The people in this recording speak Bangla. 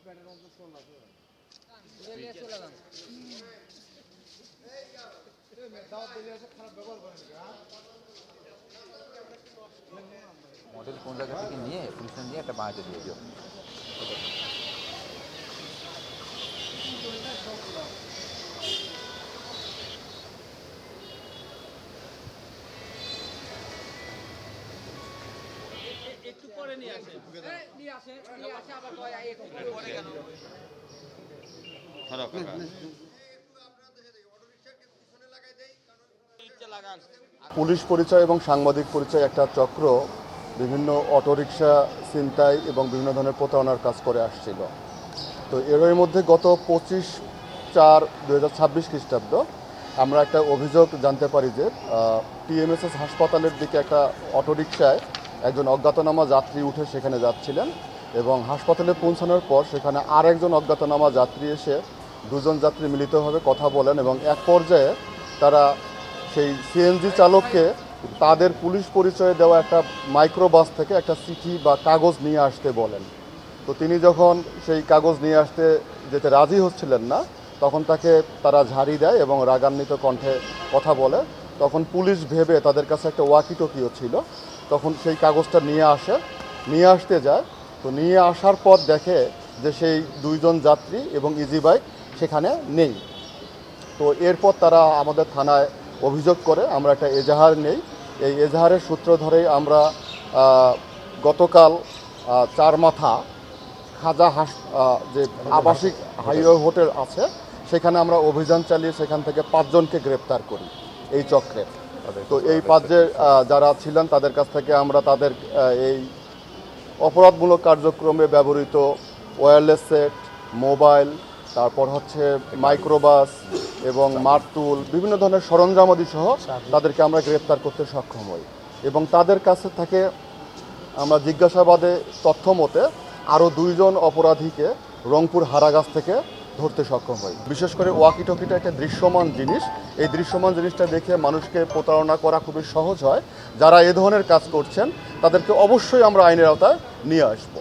মডেল কোন জায়গা থেকে নিয়ে পুলিশ নিয়ে একটা বাড়িতে দিয়ে দিও। একটু পরে নিয়ে আসে আবার কয় একটু পরে কেন খারাপ পুলিশ পরিচয় এবং সাংবাদিক পরিচয় একটা চক্র বিভিন্ন অটোরিকশা ছিনতাই এবং বিভিন্ন ধরনের প্রতারণার কাজ করে আসছিল। তো এর মধ্যে গত 25/4/2026 খ্রিস্টাব্দ আমরা একটা অভিযোগ জানতে পারি যে টিএমএসএস হাসপাতালের দিকে একটা অটোরিকশায় একজন অজ্ঞাতনামা যাত্রী উঠে সেখানে যাচ্ছিলেন এবং হাসপাতালে পৌঁছানোর পর সেখানে আরেকজন অজ্ঞাতনামা যাত্রী এসে দুজন যাত্রী মিলিতভাবে কথা বলেন এবং এক পর্যায়ে তারা সেই সিএনজি চালককে তাদের পুলিশ পরিচয়ে দেওয়া একটা মাইক্রোবাস থেকে একটা চিঠি বা কাগজ নিয়ে আসতে বলেন। তো তিনি যখন সেই কাগজ নিয়ে আসতে যেতে রাজি হচ্ছিলেন না, তখন তাকে তারা ঝাড়ি দেয় এবং রাগান্বিত কণ্ঠে কথা বলে। তখন পুলিশ ভেবে তাদের কাছে একটা ওয়াকিটকিও ছিল, তখন সেই কাগজটা নিয়ে আসতে যায়। তো নিয়ে আসার পর দেখে যে সেই দুইজন যাত্রী এবং ইজি বাইক সেখানে নেই। তো এরপর তারা আমাদের থানায় অভিযোগ করে, আমরা একটা এজাহার নেই। এই এজাহারের সূত্র ধরেই আমরা গতকাল চারমাথা খাজা যে আবাসিক হাইওয়ে হোটেল আছে সেখানে আমরা অভিযান চালিয়ে সেখান থেকে 5 জনকে গ্রেপ্তার করি এই চক্রে। তো এই 5 যারা ছিলেন তাদের কাছ থেকে আমরা তাদের এই অপরাধমূলক কার্যক্রমে ব্যবহৃত ওয়্যারলেস সেট, মোবাইল, তারপর হচ্ছে মাইক্রোবাস এবং মারতুল, বিভিন্ন ধরনের সরঞ্জামাদি সহ তাদেরকে আমরা গ্রেপ্তার করতে সক্ষম হই এবং তাদের কাছে থেকে আমরা জিজ্ঞাসাবাদে তথ্য মতে আরও 2 জন অপরাধীকে রংপুর হারাগাছ থেকে ধরতে সক্ষম হই। বিশেষ করে ওয়াকিটকিটা একটা দৃশ্যমান জিনিস, এই দৃশ্যমান জিনিসটা দেখে মানুষকে প্রতারণা করা খুবই সহজ হয়। যারা এ ধরনের কাজ করছেন তাদেরকে অবশ্যই আমরা আইনের আওতায় নিয়ে আসবো।